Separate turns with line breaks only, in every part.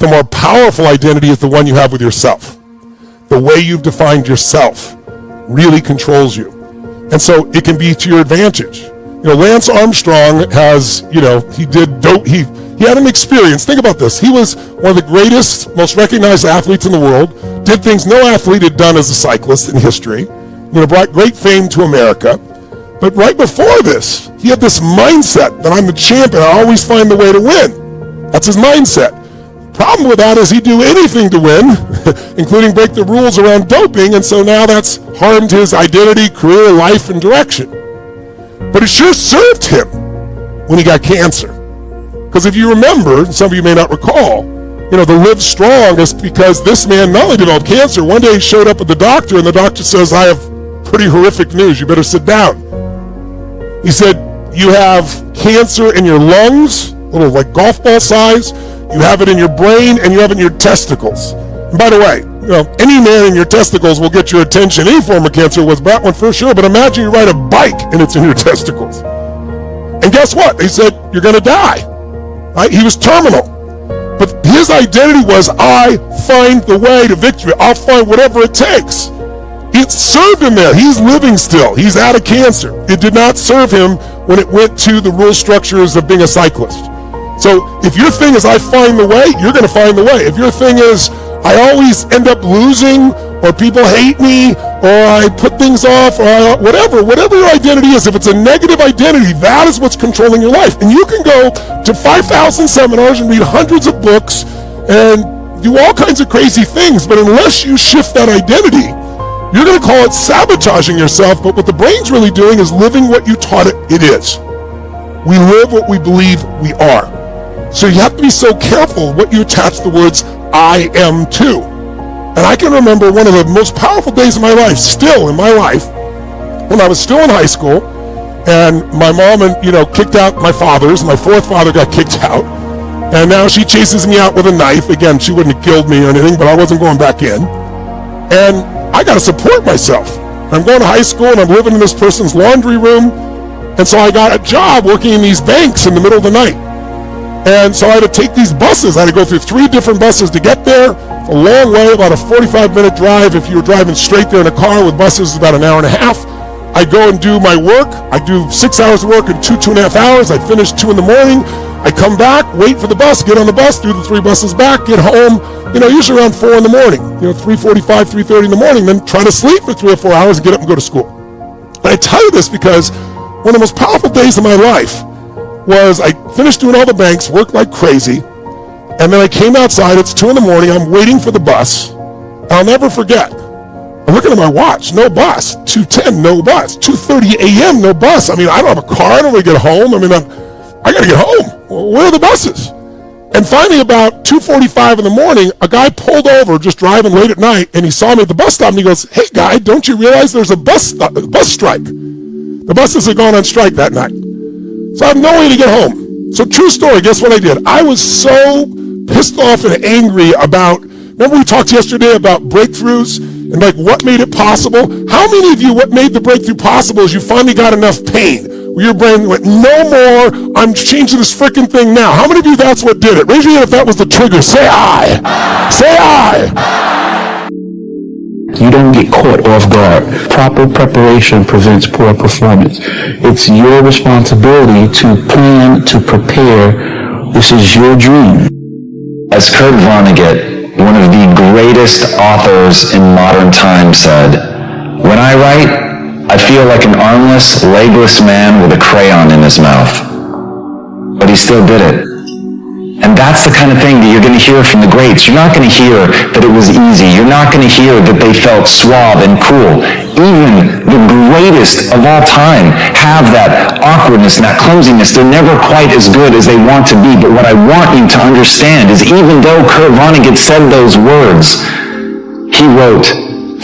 the more powerful identity is the one you have with yourself. The way you've defined yourself really controls you. And so it can be to your advantage. Lance Armstrong has, he had an experience. Think about this. He was one of the greatest, most recognized athletes in the world, did things no athlete had done as a cyclist in history, brought great fame to America. But right before this, he had this mindset that I'm the champion, I always find the way to win. That's his mindset. Problem with that is he'd do anything to win, including break the rules around doping, and so now that's harmed his identity, career, life, and direction. But it sure served him when he got cancer. Because if you remember, some of you may not recall, the live strong is because this man not only developed cancer, one day he showed up at the doctor, and the doctor says, I have pretty horrific news, you better sit down. He said, you have cancer in your lungs, little like golf ball size, you have it in your brain, and you have it in your testicles. And by the way, any man in your testicles will get your attention. Any form of cancer was that one for sure, but imagine you ride a bike and it's in your testicles. And guess what? They said, you're going to die. Right? He was terminal. But his identity was, I find the way to victory. I'll find whatever it takes. It served him there. He's living still. He's out of cancer. It did not serve him when it went to the rule structures of being a cyclist. So if your thing is I find the way, you're going to find the way. If your thing is I always end up losing, or people hate me, or I put things off, or whatever your identity is, if it's a negative identity, that is what's controlling your life. And you can go to 5,000 seminars and read hundreds of books and do all kinds of crazy things, but unless you shift that identity, you're going to call it sabotaging yourself, but what the brain's really doing is living what you taught it is. We live what we believe we are. So you have to be so careful what you attach the words I am to. And I can remember one of the most powerful days of my life, still in my life, when I was still in high school, and my mom kicked out my father's. My fourth father got kicked out, and now she chases me out with a knife. Again, she wouldn't have killed me or anything, but I wasn't going back in. And I got to support myself. I'm going to high school, and I'm living in this person's laundry room, and so I got a job working in these banks in the middle of the night. And so I had to take these buses. I had to go through 3 different buses to get there. It's a long way, about a 45-minute drive. If you were driving straight there in a car with buses, it's about an hour and a half. I go and do my work. I do 6 hours of work in 2.5 hours. I finish 2 in the morning. I come back, wait for the bus, get on the bus, do the 3 buses back, get home, usually around 4 in the morning, 3:45, 3:30 in the morning, then try to sleep for 3 or 4 hours and get up and go to school. And I tell you this because one of the most powerful days of my life was I finished doing all the banks, worked like crazy, and then I came outside, it's 2 in the morning, I'm waiting for the bus. I'll never forget. I'm looking at my watch, no bus. 2:10, no bus. 2:30 a.m., no bus. I don't have a car, I don't want to get home. I got to get home. Where are the buses? And finally, about 2:45 in the morning, a guy pulled over, just driving late at night, and he saw me at the bus stop, and he goes, hey, guy, don't you realize there's a bus strike? The buses had gone on strike that night. So I have no way to get home. So true story, guess what I did? I was so pissed off and angry about, remember we talked yesterday about breakthroughs and what made it possible? How many of you, what made the breakthrough possible is you finally got enough pain where your brain went, no more, I'm changing this freaking thing now. How many of you that's what did it? Raise your hand if that was the trigger. Say I. Say I.
You don't get caught off guard. Proper preparation prevents poor performance. It's your responsibility to plan, to prepare. This is your dream.
As Kurt Vonnegut, one of the greatest authors in modern times, said, when I write, I feel like an armless, legless man with a crayon in his mouth. But he still did it. And that's the kind of thing that you're going to hear from the greats. You're not going to hear that it was easy. You're not going to hear that they felt suave and cool. Even the greatest of all time have that awkwardness and that clumsiness. They're never quite as good as they want to be. But what I want you to understand is even though Kurt Vonnegut said those words, he wrote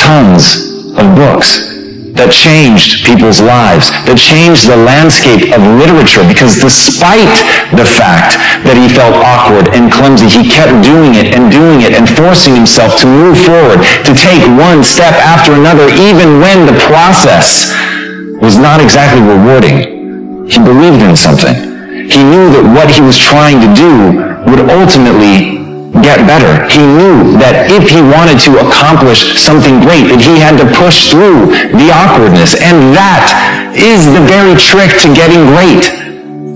tons of books that changed people's lives, that changed the landscape of literature, because despite the fact that he felt awkward and clumsy, he kept doing it and forcing himself to move forward, to take one step after another, even when the process was not exactly rewarding. He believed in something. He knew that what he was trying to do would ultimately get better. He knew that if he wanted to accomplish something great, that he had to push through the awkwardness. And that is the very trick to getting great.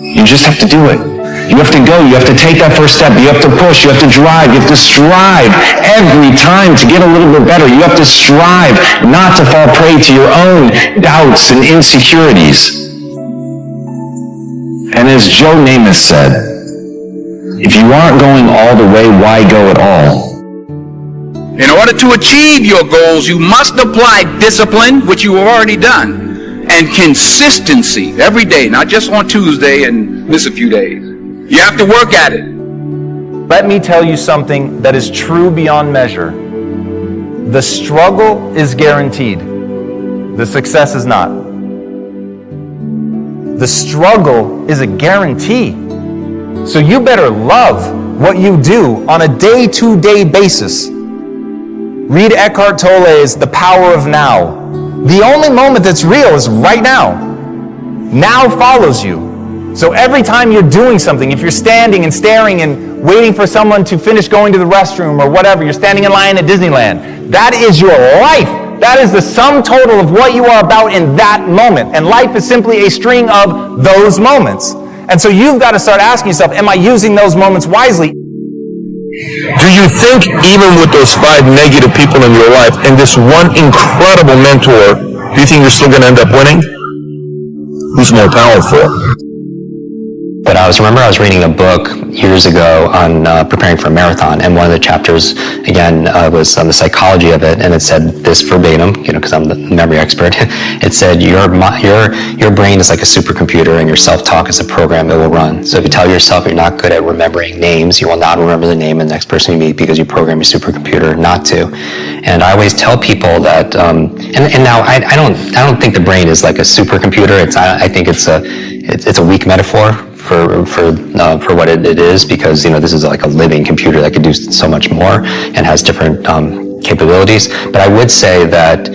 You just have to do it. You have to go. You have to take that first step. You have to push. You have to drive. You have to strive every time to get a little bit better. You have to strive not to fall prey to your own doubts and insecurities. And as Joe Namath said, if you aren't going all the way, why go at all?
In order to achieve your goals, you must apply discipline, which you have already done, and consistency every day, not just on Tuesday and miss a few days. You have to work at it.
Let me tell you something that is true beyond measure. The struggle is guaranteed. The success is not. The struggle is a guarantee. So you better love what you do on a day-to-day basis. Read Eckhart Tolle's The Power of Now. The only moment that's real is right now. Now follows you. So every time you're doing something, if you're standing and staring and waiting for someone to finish going to the restroom or whatever, you're standing in line at Disneyland, that is your life. That is the sum total of what you are about in that moment. And life is simply a string of those moments. And so you've got to start asking yourself, am I using those moments wisely?
Do you think even with those 5 negative people in your life and this one incredible mentor, do you think you're still going to end up winning? Who's more powerful?
But I was reading a book years ago on preparing for a marathon, and one of the chapters, again, was on the psychology of it, and it said this verbatim, because I'm the memory expert. It said your brain is like a supercomputer, and your self-talk is a program it will run. So if you tell yourself you're not good at remembering names, you will not remember the name of the next person you meet because you program your supercomputer not to. And I always tell people that, and now I don't think the brain is like a supercomputer. I think it's a weak metaphor for what it is, because this is like a living computer that could do so much more and has different capabilities. But I would say that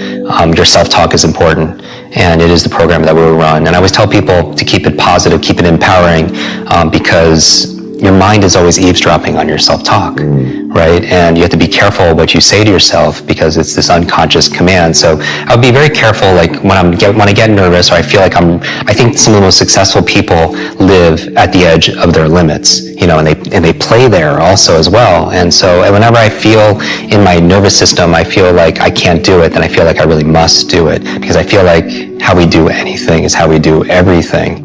your self-talk is important, and it is the program that will run. And I always tell people to keep it positive, keep it empowering, because your mind is always eavesdropping on your self-talk, right? And you have to be careful what you say to yourself, because it's this unconscious command. So I would be very careful, like when I get nervous, or I feel like I think some of the most successful people live at the edge of their limits, and they play there also as well. And so whenever I feel in my nervous system, I feel like I can't do it, then I feel like I really must do it, because I feel like how we do anything is how we do everything.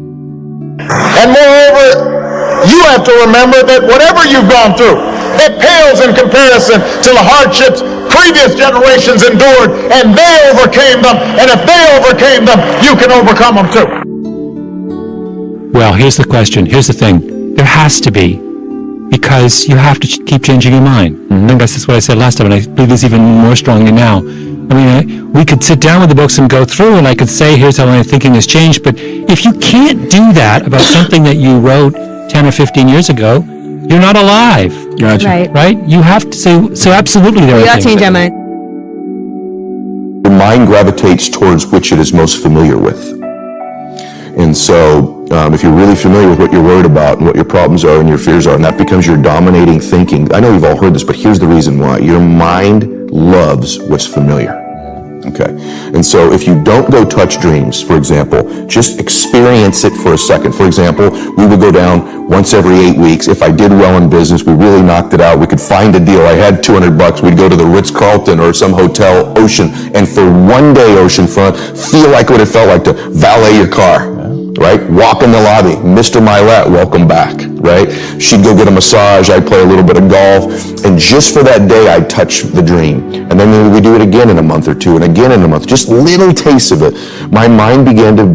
And moreover, you have to remember that whatever you've gone through, it pales in comparison to the hardships previous generations endured, and they overcame them. And if they overcame them, you can overcome them too.
Well, here's the question. Here's the thing. There has to be, because you have to keep changing your mind. I think that's what I said last time, and I believe this even more strongly now. I mean, we could sit down with the books and go through, and I could say, here's how my thinking has changed. But if you can't do that about something that you wrote 10 or 15 years ago, you're not alive.
Gotcha.
Right? You have to say, so absolutely there are things.
Change our mind.
Your mind gravitates towards which it is most familiar with. And so if you're really familiar with what you're worried about and what your problems are and your fears are, and that becomes your dominating thinking, I know you've all heard this, but here's the reason why. Your mind loves what's familiar. Okay. And so if you don't go touch dreams, for example, just experience it for a second. For example, we would go down once every 8 weeks. If I did well in business, we really knocked it out. We could find a deal. I had $200. We'd go to the Ritz-Carlton or some hotel, Ocean, and for one day oceanfront, feel like what it felt like to valet your car. Right? Walk in the lobby. Mr. Milet, welcome back. Right? She'd go get a massage. I'd play a little bit of golf. And just for that day, I'd touch the dream. And then maybe we do it again in a month or two, and again in a month. Just little tastes of it. My mind began to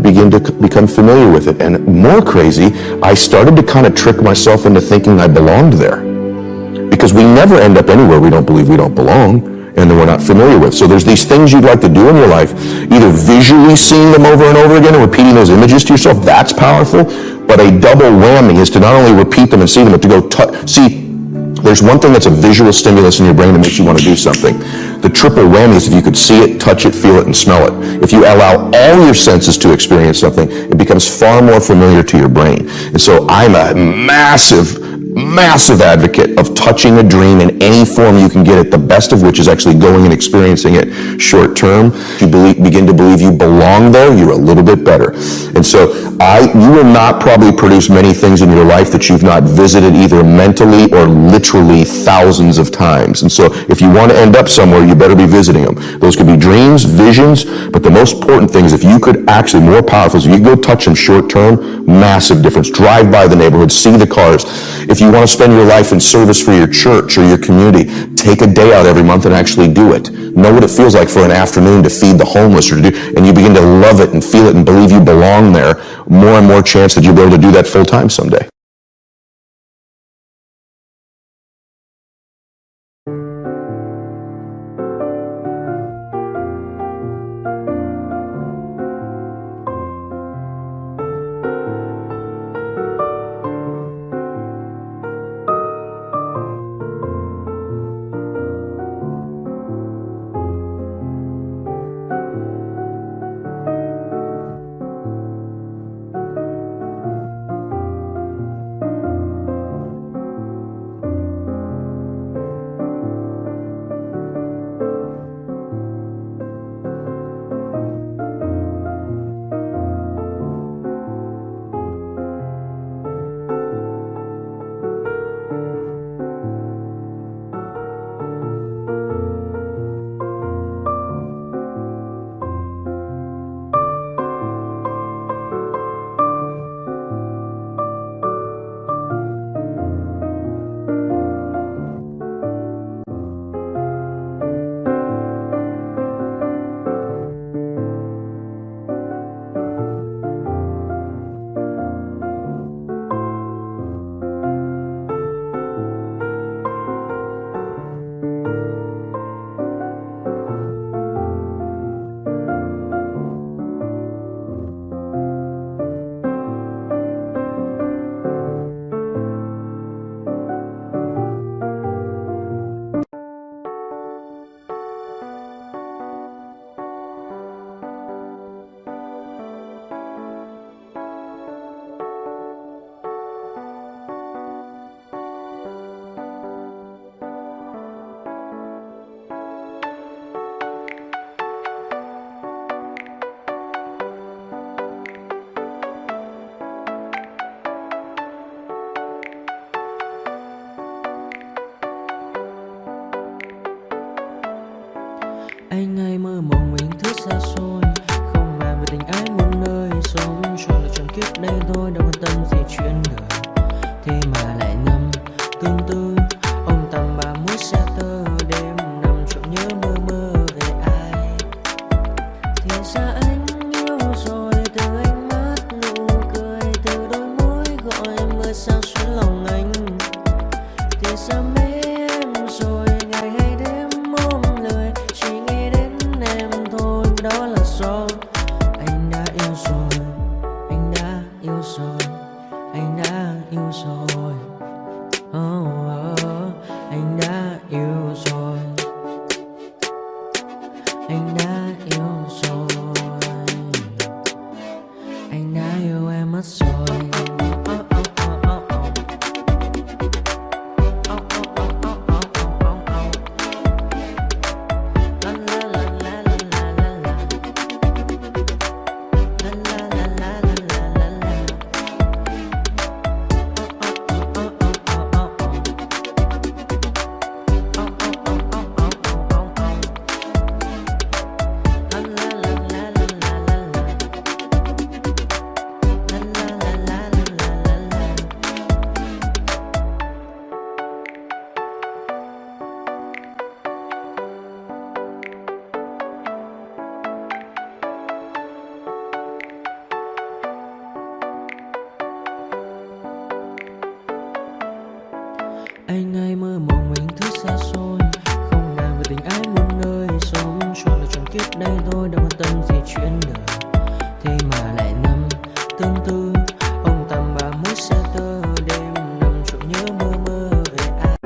become familiar with it. And more crazy, I started to kind of trick myself into thinking I belonged there. Because we never end up anywhere we don't believe we don't belong, and that we're not familiar with. So there's these things you'd like to do in your life, either visually seeing them over and over again and repeating those images to yourself. That's powerful. But a double whammy is to not only repeat them and see them, but to go touch. See, there's one thing that's a visual stimulus in your brain that makes you want to do something. The triple whammy is if you could see it, touch it, feel it, and smell it. If you allow all your senses to experience something, it becomes far more familiar to your brain. And so I'm a massive massive advocate of touching a dream in any form you can get it, the best of which is actually going and experiencing it short term. You begin to believe you belong there, you're a little bit better. And so you will not probably produce many things in your life that you've not visited either mentally or literally thousands of times. And so if you want to end up somewhere, you better be visiting them. Those could be dreams, visions, but the most important thing is if you could actually, more powerful, is if you go touch them short term, massive difference. Drive by the neighborhood, see the cars. If you want to spend your life in service for your church or your community, take a day out every month and actually do it. Know what it feels like for an afternoon to feed the homeless or to do, and you begin to love it and feel it and believe you belong there, more and more chance that you'll be able to do that full time someday.
Anh hay mơ mộng những thứ xa xôi, không màng về tình ái muôn nơi, sống cho là trọn kiếp đây thôi, đâu quan tâm gì chuyện đời. Thế mà lại ngâm tương tư, ông tầm bà mũi xe tơ, đêm nằm trộm nhớ mơ mơ về ai. Thì ra anh yêu rồi, từ ánh mắt nụ cười, từ đôi môi gọi mưa sao xuyến lòng anh. Thì ra mê em rồi, ngày hay đêm ôm lời, chỉ nghĩ đến em thôi, đó là do anh đã yêu rồi, anh đã yêu rồi, anh đã yêu rồi. Anh đã yêu rồi, anh đã yêu rồi, anh đã yêu em mất rồi. Anh hay mơ mộng những thứ xa xôi, không màng về tình ái muôn nơi, sống cho là trọn kiếp đây thôi, đâu quan tâm gì chuyện đời. Thế mà lại nằm tương tư, ông tầm bà mũi xe tơ, đêm nằm trộm nhớ mơ mơ về ai.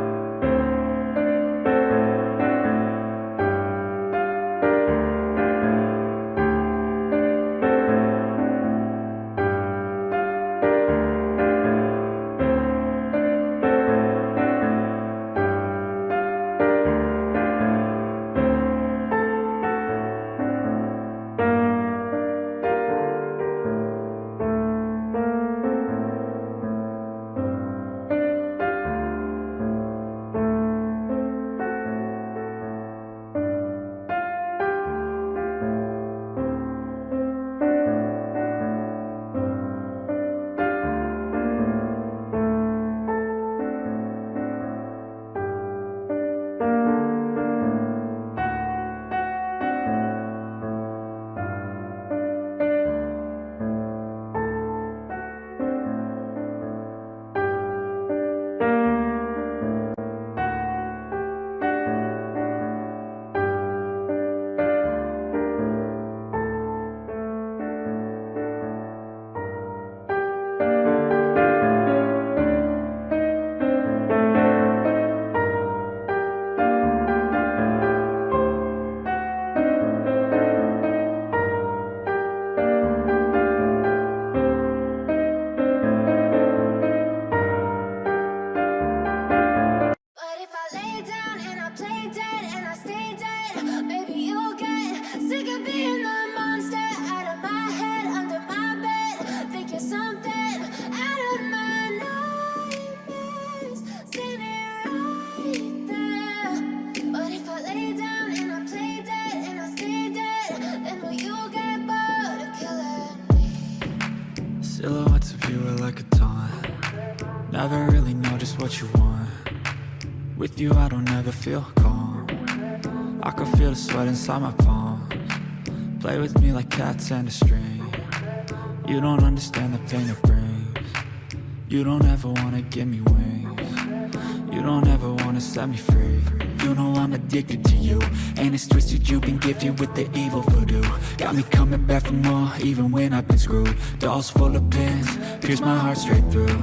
Never really know just what you want. With you I don't ever feel calm. I can feel the sweat inside my palms. Play with me like cats and a string. You don't understand the pain it brings. You don't ever wanna give me wings. You don't ever wanna set me free. You know I'm addicted to you, and it's twisted, you've been gifted with the evil voodoo. Got me coming back for more, even when I've been screwed. Dolls full of pins, pierce my heart straight through.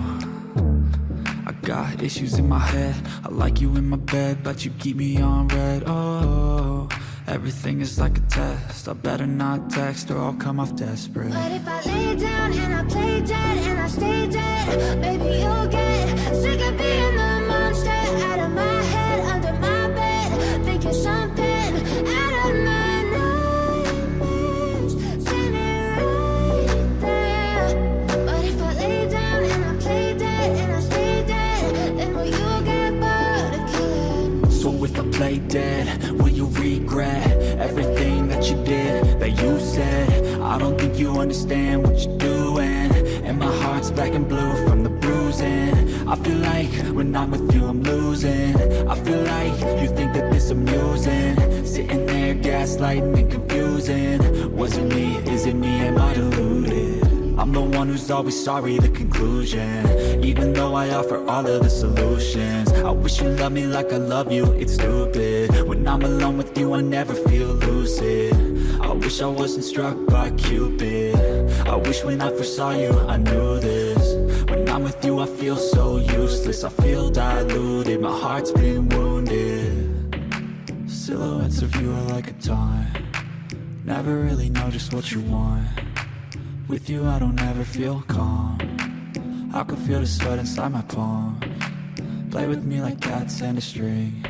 I got issues in my head, I like you in my bed, but you keep me on red. Oh, everything is like a test, I better not text or I'll come off desperate.
But if I lay down and I play dead and I stay dead, baby you'll get sick of being the monster out of my head, under my bed, thinking something out of my nightmares, standing right there. But if I lay down and I play dead and I stay dead, then will you get bored of killing?
So if I play dead, will you regret everything that you did, that you said? I don't think you understand what you're doing, and my heart's black and blue from the bruising. I feel like when I'm with you I'm losing. I feel like you think that this amusing, sitting there gaslighting and confusing. Was it me? Is it me? Am I deluded? I'm the one who's always sorry, the conclusion. Even though I offer all of the solutions, I wish you loved me like I love you, it's stupid. When I'm alone with you I never feel lucid. I wish I wasn't struck by Cupid. I wish when I first saw you I knew this. When I'm with you I feel so useless, I feel diluted, my heart's been wounded. Silhouettes of you are like a taunt. Never really know just what you want. With you I don't ever feel calm. I can feel the sweat inside my palms. Play with me like cats and a string.